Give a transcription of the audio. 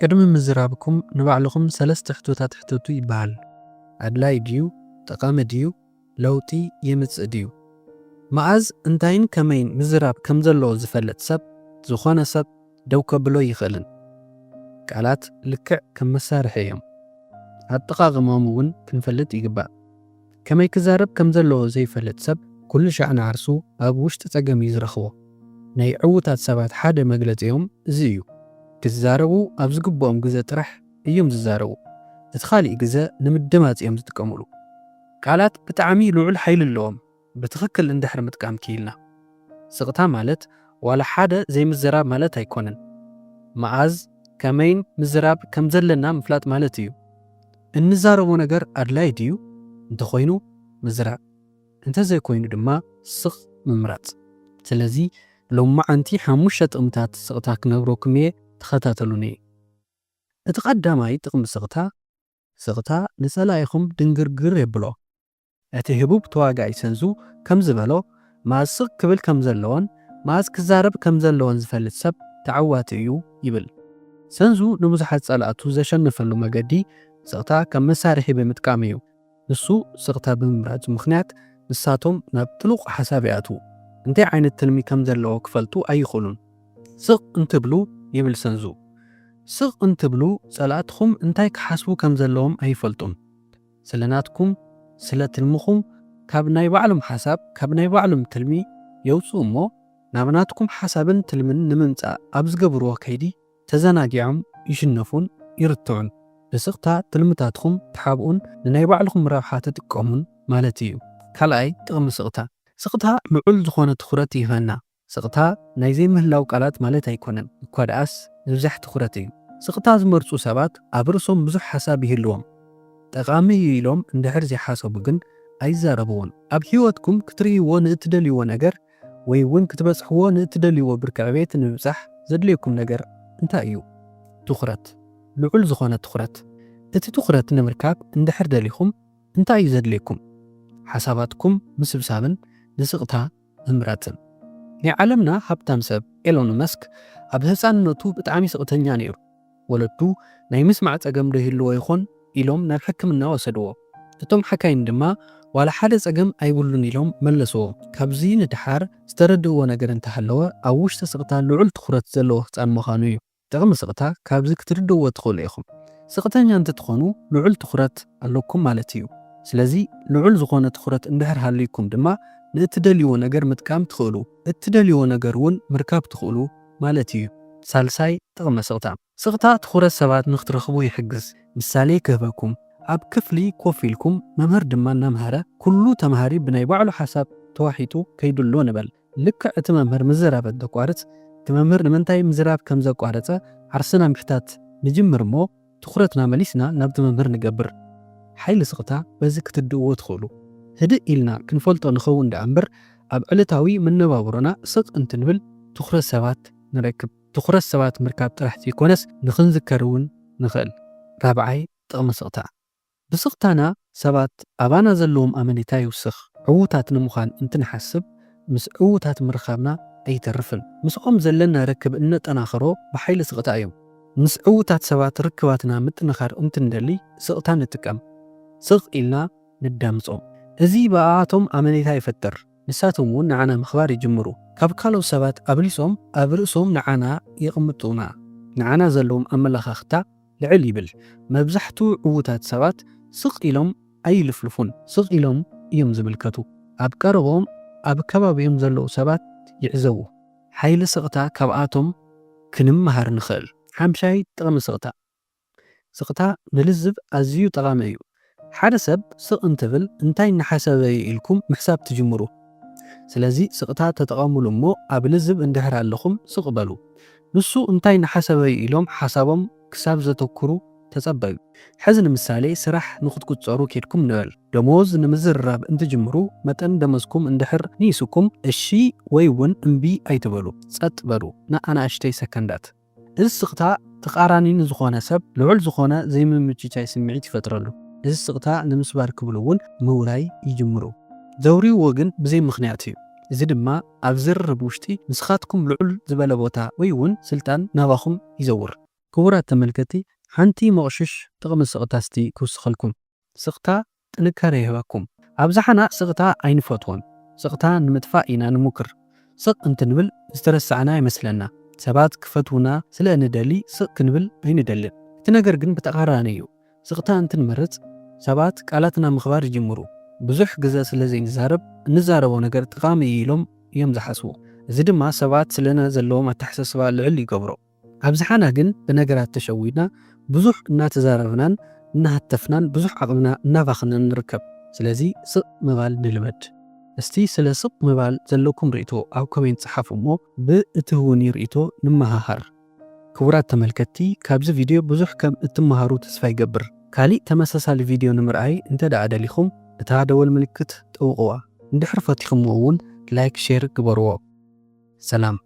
ቅድሚ ምዝራብኩም ንባዕልኩም ሰለስተ ሕቶታት ሕተቱ ይበሃል። ኣድላይ ድዩ? ጠቃሚ ድዩ? ለውጢ የምጽእ ድዩ? መዓዝ እንታይን ከመይን ምዝራብ ከም ዘለዎ ዝፈልጥ ሰብ ዝኾነ ሰብ ደው ከብሎ ይኽእልን። ቃላት ልክዕ ከም መሳርሒ እዮም። ኣጠቓቕሞም እውን ክንፈልጥ ይግባእ። ከመይ ክዛረብ ከም ዘለዎ ዘይፈልጥ ሰብ ኩሉ ሻዕና ዓርሱ ኣብ ውሽጢ ጸገም እዩ ዝረኽቦ። ናይ ዕዉታት ሰባት ሓደ መግለጺኦም እዚ እዩ። ክዛረቡ ኣብ ዝግብኦም ግዜ ጥራሕ እዮም ዝዛረቡ። እቲ ኻሊእ ግዜ ንምድማጽ እዮም ዝጥቀሙሉ። ቃላት ብጣዕሚ ልዑል ሓይሊ ኣለዎም ብትኽክል እንድሕር ምጥቃም ክኢልና። ስቕታ ማለት ዋላ ሓደ ዘይምዝራብ ማለት ኣይኮነን። መዓዝ ከመይን ምዝራብ ከም ዘለና ምፍላጥ ማለት እዩ። እንዛረቦ ነገር ኣድላይ ድዩ? እንተኾይኑ ምዝራብ፣ እንተዘይኮይኑ ድማ ስቕ ምምራጽ። ስለዚ ሎማዓንቲ 5 ጥቕምታት ስቕታ ክነግረኩም እየ። ተኸታተሉኒ። እቲ ቀዳማይ ጥቕሚ ስቕታ ንጸላኢኹም ድንግርግር የብሎ። እቲ ህቡብ ተዋጋኢ ሰንዙ ከም ዝበሎ መዓዝ ስቕ ክብል ከም ዘለዎን መዓዝ ክዛረብ ከም ዘለዎን ዝፈልጥ ሰብ ተዓዋቲ እዩ ይብል። ሰንዙ ንብዙሓት ጸላእቱ ዘሸንፈሉ መገዲ ስቕታ ከም መሳርሒ ብምጥቃም እዩ። ንሱ ስቕታ ብምምራጹ ምኽንያት ንሳቶም ናብ ጥሉቕ ሓሳብ ይኣትዉ። እንታይ ዓይነት ትልሚ ከም ዘለዎ ክፈልጡ ኣይኽእሉን። ስቕ እንትብሉ ይብል ሰንዙ፣ ስቕ እንትብሉ ጸላእትኩም እንታይ ክሓስቡ ከም ዘለዎም ኣይፈልጡን። ስለናትኩም ስለ ትልምኹም ካብ ናይ ባዕሎም ሓሳብ ካብ ናይ ባዕሎም ትልሚ የውፅኡ እሞ ናብ ናትኩም ሓሳብን ትልምን ንምምጻእ ኣብ ዝገብርዎ ከይዲ ተዘናጊዖም ይሽነፉን ይርትዑን። ብስቕታ ትልምታትኩም ተሓብኡን ንናይ ባዕልኩም ረብሓ ትጥቀሙን ማለት እዩ። ካልኣይ ጥቕሚ ስቕታ ልዑል ዝኾነ ትኹረት ይህበና። ስቕታ ናይ ዘይምህላው ቃላት ማለት ኣይኮነን እኳ ደኣስ ንብዙሕ ትኹረት እዩ። ስቕታ ዝመርጹ ሰባት ኣብ ርእሶም ብዙሕ ሓሳብ ይህልዎም። ጠቓሚ እዩ ኢሎም እንድሕር ዘይሓሰቡ ግን ኣይዛረብዎን። ኣብ ህይወትኩም ክትርእይዎ ንእትደልይዎ ነገር ወይ እውን ክትበጽሕዎ ንእትደልይዎ ብርኪ ዕቤት ንምብጻሕ ዘድልየኩም ነገር እንታይ እዩ? ትኹረት፣ ልዑል ዝኾነ ትኹረት። እቲ ትኹረት ንምርካብ እንድሕር ደሊኹም እንታይ እዩ ዘድልየኩም? ሓሳባትኩም ምስብሳብን ንስቕታ ምምራጽን። ናይ ዓለምና ሃብታም ሰብ ኤሎን መስክ ኣብ ህፃንነቱ ብጣዕሚ ስቕተኛ ነይሩ። ወለዱ ናይ ምስማዕ ጸገም ዶ ይህልዎ ይኾን ኢሎም ናብ ሕክምና ወሰድዎ። እቶም ሓካይም ድማ ዋላ ሓደ ጸገም ኣይብሉን ኢሎም መለስዎ። ካብዚ ንድሓር ዝተረድእዎ ነገር እንተሃለወ ኣብ ውሽጢ ስቕታ ልዑል ትኹረት ዘለዎ ህፃን ምዃኑ እዩ። ጥቕሚ ስቕታ ካብዚ ክትርድእዎ ትኽእሉ ኢኹም። ስቕተኛ እንትትኾኑ ልዑል ትኹረት ኣለኩም ማለት እዩ። ስለዚ ልዑል ዝኾነ ትኹረት እንድሕር ሃልይኩም ድማ ንእትደልይዎ ነገር ምጥቃም ትኽእሉ፣ እትደልይዎ ነገር እውን ምርካብ ትኽእሉ ማለት እዩ። ሳልሳይ ጥቕሚ ስቕታ ትኹረት ሰባት ንኽትረኽቡ ይሕግዝ። ምሳሌ ክህበኩም፣ ኣብ ክፍሊ ኮፍ ኢልኩም መምህር ድማ እናምሃረ ኩሉ ተምሃሪ ብናይ ባዕሉ ሓሳብ ተዋሒጡ ከይድሎ ንበል። ልክዕ እቲ መምህር ምዝራብ እንተቋርጽ እቲ መምህር ንምንታይ ምዝራብ ከም ዘቋረጸ ዓርስና ምሕታት ንጅምር እሞ ትኹረትና መሊስና ናብቲ መምህር ንገብር። ሓይሊ ስቕታ በዚ ክትድእዎ ትኽእሉ። ህድእ ኢልና ክንፈልጦ ንኸውን ዳ እምበር ኣብ ዕለታዊ መነባብሮና ስቕ እንትንብል ትኹረት ሰባት ንረክብ። ትኹረት ሰባት ምርካብ ጥራሕ ዘይኮነስ ንኽንዝከር እውን ንኽእል። ራብዓይ ጥቕሚ ስቕታ፣ ብስቕታና ሰባት ኣባና ዘለዎም ኣመኔታ ይውስኽ። ዕዉታት ንምዃን እንትንሓስብ ምስ ዕዉታት ምርኻብና ኣይተርፍን። ምስኦም ዘለና ርክብ እነጠናኽሮ ብሓይሊ ስቕታ እዮም። ምስ ዕዉታት ሰባት ርክባትና ምጥንኻር እንትንደሊ ስቕታ ንጥቀም። ስቕ ኢልና ንዳምጾም። እዚ ብኣቶም ኣመኔታ ይፈጥር። ንሳቶም እውን ንዓና ምኽባር ይጅምሩ። ካብ ካልኦት ሰባት ኣብሊሶም ኣብ ርእሶም ንዓና ይቕምጡና። ንዓና ዘለዎም ኣመለኻኽታ ልዕል ይብል። መብዛሕትኡ ዕዉታት ሰባት ስቕ ኢሎም ኣይልፍልፉን። ስቕ ኢሎም እዮም ዝምልከቱ። ኣብ ቀረቦም ኣብ ከባቢዮም ዘለዉ ሰባት ይዕዘቡ። ሓይሊ ስቕታ ካብኣቶም ክንምሃር ንኽእል። ሓምሻይ ጥቕሚ ስቕታ ንልዝብ ኣዝዩ ጠቓሚ እዩ። ሓደ ሰብ ስቕ እንትብል እንታይ እናሓሰበ ኢልኩም ምሕሳብ ትጅምሩ። ስለዚ ስቕታ ተጠቐሙሉ እሞ ኣብ ልዝብ እንድሕር ኣለኹም ስቕ በሉ። ንሱ እንታይ እናሓሰበ ኢሎም ሓሳቦም ክሳብ ዘተኩሩ ተጸበዩ። ሕዚ ንምሳሌ ስራሕ ንኽትቁጸሩ ኬድኩም ንበል። ደሞዝ ንምዝርራብ እንትጅምሩ መጠን ደመዝኩም እንድሕር ንይስኩም እሺ ወይ እውን እምቢ ኣይትበሉ፣ ጸጥ በሉ ንኣናእሽተይ ሰከንዳት። እዚ ስቕታ ተቓራኒ ንዝኾነ ሰብ ልዑል ዝኾነ ዘይምምችቻይ ስምዒት ይፈጥረሉ። እዚ ስቕታ ንምስባር ክብሉ እውን ምውራይ ይጅምሩ። ዘውሪዎ ግን ብዘይ ምኽንያት እዩ። እዚ ድማ ኣብ ዝርርብ ውሽጢ ንስኻትኩም ልዑል ዝበለ ቦታ ወይ እውን ስልጣን ናባኹም ይዘውር። ክቡራት ተመልከቲ ሓንቲ መቕሽሽ ጥቕሚ ስቕታ እስቲ ክውስኸልኩም። ስቕታ ጥንካረ ይህባኩም። ኣብዝሓና ስቕታ ኣይንፈትዎን። ስቕታ ንምጥፋእ ኢና ንሙክር። ስቕ እንትንብል ዝተረሳዕና ይመስለና። ሰባት ክፈትውና ስለ እንደሊ ስቕ ክንብል ኣይንደልን። እቲ ነገር ግን ብተቓራኒ እዩ። ስቕታ እንትንመርጽ ሰባት ቃላትና ምኽባር ይጅምሩ። ብዙሕ ግዜ እንዛረቦ ነገር ጠቓሚ ኢሎም እዮም ዝሓስቡ። እዚ ድማ ሰባት ስለና ዘለዎም ኣተሓሳስባ ልዕል ይገብሮ። ኣብዝሓና ግን ብነገራት ተሸዊድና ብዙሕ እናተዛረብናን እናሃተፍናን ብዙሕ ዓቕምና እናባኽንን ንርከብ። ስለዚ ስቕ ምባል ንልመድ። እስቲ ስለ ስቕ ምባል ዘለኩም ርእቶ ኣብ ኮሜንት ጽሓፉ እሞ ብእቲ እውን ርእቶ ንመሃሃር። ክቡራት ተመልከቲ ካብዚ ቪድዮ ብዙሕ ከም እትመሃሩ ተስፋ ይገብር። ካሊእ ተመሳሳሊ ቪድዮ ንምርኣይ እንተደኣ ደሊኹም እታ ደወል ምልክት ጠውቕዋ። እንድሕር ፈቲኹምዎ እውን ላይክ ሼር ግበርዎ። ሰላም